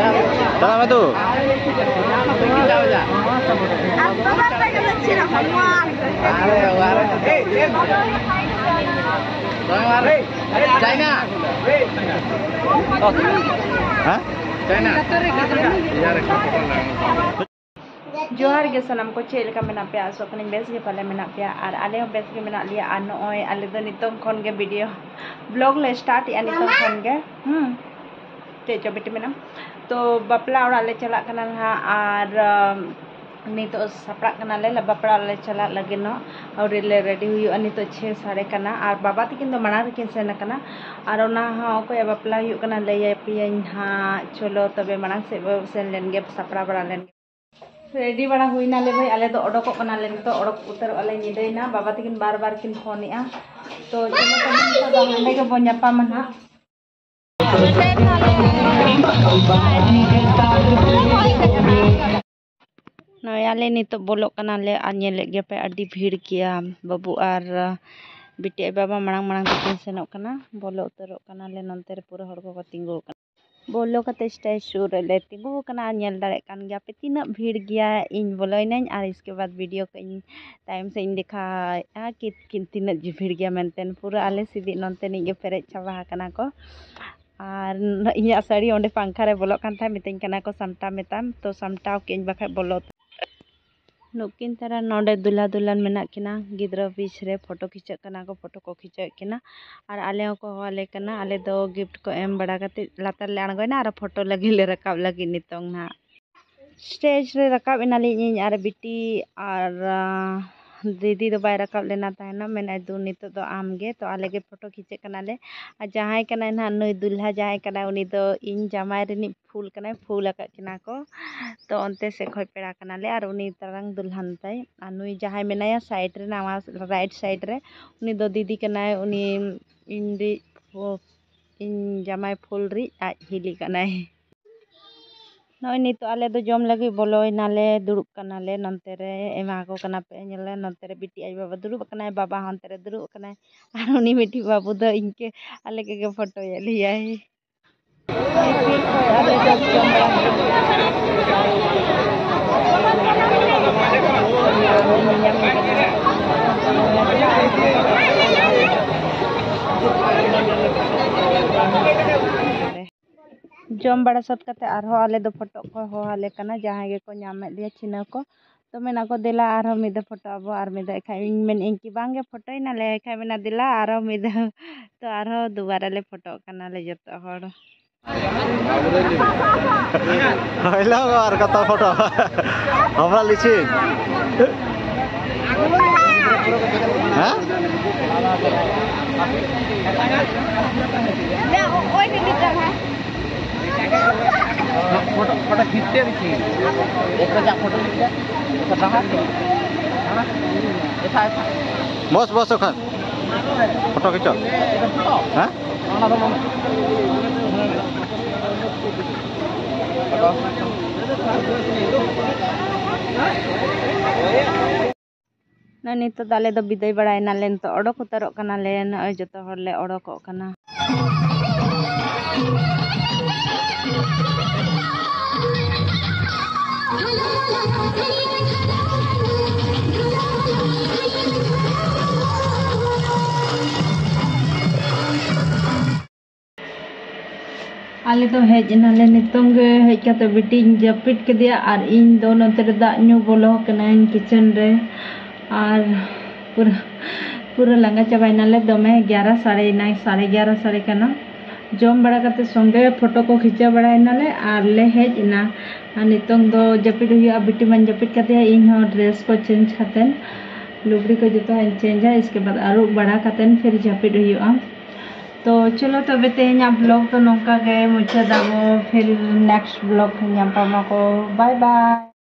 Salam itu. China. Hah? China. जोहार के सनम को चेल का मेना पे आसो कने बेस के पले मेना पे आर आले बेस के मेना लिया आ नय आले दो नितम खन के वीडियो ब्लॉग ले स्टार्ट या नितम खन के चे जो बेटी मेना तो बापला ओड़ा ले चला कना हा आर नितो सपड़ा कना ले बापला ले चला लगे न और ले रेडी हुई नितो 6:30 कना आर बाबा तकिन दो मना रकिन सेन कना आर ओना हा को बापला हुई कना ले पियन हा चलो तबे मना से सेन लेन गे सपड़ा बड़ा लेन रेडी बड़ा हुई ना ले भाई आले दो ओडोको कना ले तो ओडोक उतर आले निदेना बाबा तकिन बार बार किन फोनिया तो चलो तो हंडे के बन्यापा मना नयाले नितो बोलो कना ले आनेले गे पे अडी भीड़ किया बाबू आर बिटिया बाबा मणांग मणांग तकिन सेनोक कना बोलो उतरो कना ले नंते रे पूरा हड़ को तिंगु बोलो कते स्टेचू रे ले तिंगु कना नेल दाड़े कान गया पे तीना भीड़ गया इन बोलोइनाñ और इसके बाद वीडियो को इन टाइम से इन दिखा कि तीना भीड़ गया मेंटेन पूरा आले सीधी नंते निगे पेरेज चाबा कना को और इया साड़ी ओंडे पंखा रे बोलो कान था मितेñ कना को सामटा मेताम तो सामटाव केñ बखा बोलो नुकिन तारा नोडे दुल्हा दुल्हन मेना किना गिद्रा बीच रे फोटो खिंचा कना को फोटो को खिंचा किना और आले को हवाले कना आले दो गिफ्ट को एम बड़ा कते लातार ले अणगोयना और फोटो लगी ले रकाब लगी नितोंग ना स्टेज रे रकाब इनाली इन और बिटी और दीदी दो बाय रकाब लेना ताहना मेना दु नितो दो आमगे तो आले के फोटो खिंचे कना ले आ जहाय कना ना नई दुल्हा जहाय कना उनी दो इन जमाय रिनी फूल कना फूल आका किना को तो अंते से खय पेड़ा कना ले और उनी तरंग दुल्हन ताई आ नुई जहाय मेनाया साइड रे नावा राइट साइड रे उनी दो दीदी कना उनी इन जमाय फूल री आज हिली कना नय नितो आले दो जम लगी बोलोय नाले दुड़ुब कना ले नंते रे एमा को कना पे नेले नंते रे बिटी आई बाबा दुड़ुब कना बाबा हंते रे दुड़ुब कना और उनी मिठी बाबू दो इनके आले के फोटो ये लिया है आले जब जम जम बड़ा सत कते आरो आले दो फोटो को हो हाले कना जहां गे को नामे लिया चिना को तो मेना को दिला आरो मिद फोटो अब आर मिद खाइ मेन इनकी बांगे फोटो ना ले खाइ मेना दिला आरो मिद तो आरो दोबारा ले फोटो कना ले जतो हड़ हेलो और कत फोटो हमरा लिछि हां ले ओइ के निकल है फोटो फोटो खींचते रही एक जा फोटो खींचा कथा हां ऐसा बस बस खान फोटो खींचो हां ना नितो दाले दो बिदाय बड़ाय नाले तो ओडोक उतरो कना ले न जतो हर ले ओडोक कना आले तो हेज नाले नितोंग हेज कते बिटी जपिट के दिया और इन दो नते रे दाग न्यू बोलो कना इन किचन रे और पूरा पूरा लंगा चाबाय नाले दमे 11 11:30 साढ़े कना जम बड़ा कते संगे फोटो को खिंचा बड़ाय नाले और ले हेज ना नितोंग दो जपिट हुआ बिटी मन जपिट कते इन हो ड्रेस को चेंज कतेन लुगड़ी को जतो है चेंज है इसके बाद आरो बड़ा कतेन फिर जपिट हुआ तो चलो तबे तेहना ब्लॉग तो नौका गए मुझे दामो फिर नेक्स्ट ब्लॉग को बाय बाय।